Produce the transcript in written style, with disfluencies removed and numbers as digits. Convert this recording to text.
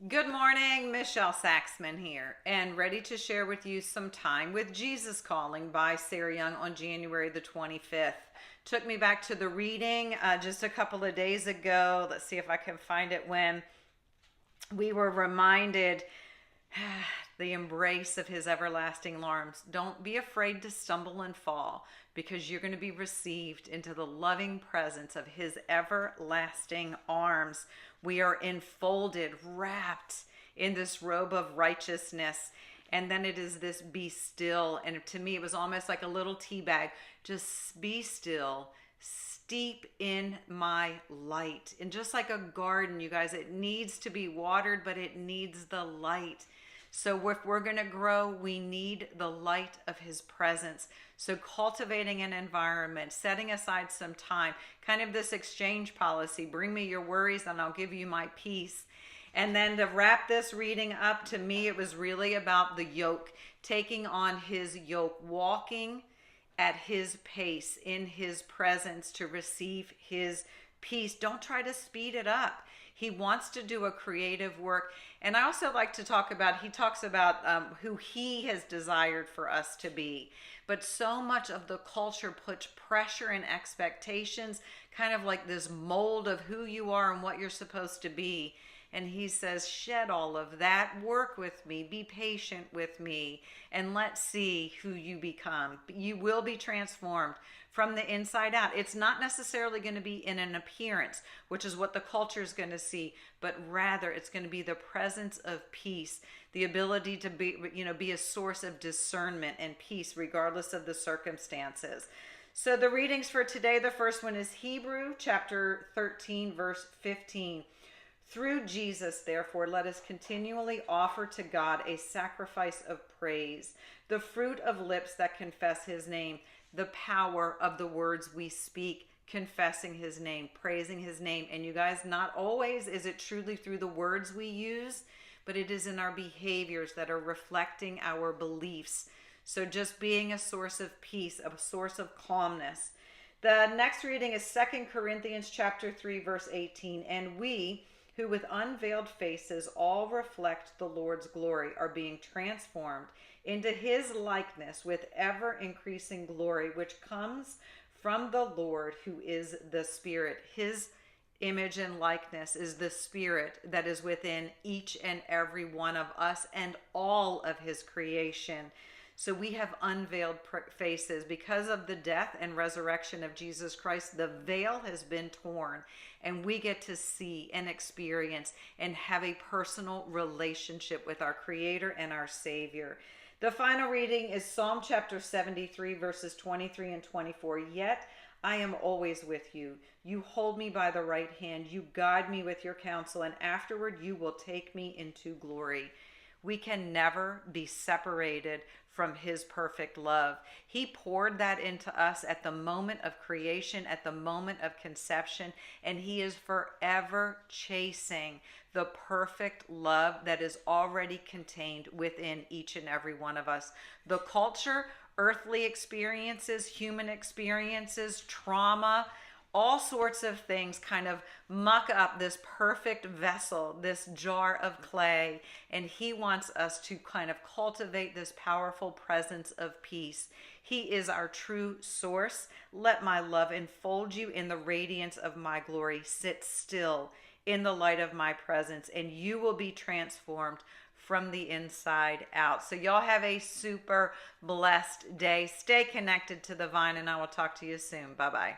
Good morning, Michelle Saxman here, and ready to share with you some time with Jesus Calling by Sarah Young on January the 25th. Took me back to the reading just a couple of days ago. Let's see if I can find it when we were reminded the embrace of his everlasting arms. Don't be afraid to stumble and fall because you're going to be received into the loving presence of his everlasting arms. We are enfolded, wrapped in this robe of righteousness. And then it is this be still. And to me, it was almost like a little tea bag. Just be still, steep in my light. And just like a garden, you guys, it needs to be watered, but it needs the light. So if we're going to grow, we need the light of his presence. So cultivating an environment, setting aside some time, kind of this exchange policy, bring me your worries and I'll give you my peace. And then to wrap this reading up, to me, it was really about the yoke, taking on his yoke, walking at his pace in his presence to receive his peace. Don't try to speed it up. He wants to do a creative work. And I also like to talk about, he talks about who he has desired for us to be. But so much of the culture puts pressure and expectations, kind of like this mold of who you are and what you're supposed to be. And he says, shed all of that, work with me, be patient with me, and let's see who you become. You will be transformed from the inside out. It's not necessarily going to be in an appearance, which is what the culture is going to see, but rather it's going to be the presence of peace, the ability to be a source of discernment and peace regardless of the circumstances. So the readings for today, the first one is Hebrew chapter 13, verse 15. Through Jesus, therefore, let us continually offer to God a sacrifice of praise, the fruit of lips that confess his name, the power of the words we speak, confessing his name, praising his name. And you guys, not always is it truly through the words we use, but it is in our behaviors that are reflecting our beliefs. So just being a source of peace, a source of calmness. The next reading is 2 Corinthians chapter 3, verse 18. And we, who with unveiled faces all reflect the Lord's glory, are being transformed into his likeness with ever increasing glory, which comes from the Lord, who is the Spirit. His image and likeness is the Spirit that is within each and every one of us and all of his creation. So we have unveiled faces because of the death and resurrection of Jesus Christ. The veil has been torn and we get to see and experience and have a personal relationship with our Creator and our Savior. The final reading is Psalm chapter 73, verses 23 and 24. Yet I am always with you. You hold me by the right hand. You guide me with your counsel, and afterward you will take me into glory. We can never be separated from his perfect love. He poured that into us at the moment of creation, at the moment of conception, and he is forever chasing the perfect love that is already contained within each and every one of us. The culture, earthly experiences, human experiences, trauma, all sorts of things kind of muck up this perfect vessel, this jar of clay. And he wants us to kind of cultivate this powerful presence of peace. He is our true source. Let my love enfold you in the radiance of my glory. Sit still in the light of my presence, and you will be transformed from the inside out. So y'all have a super blessed day. Stay connected to the vine, and I will talk to you soon. Bye-bye.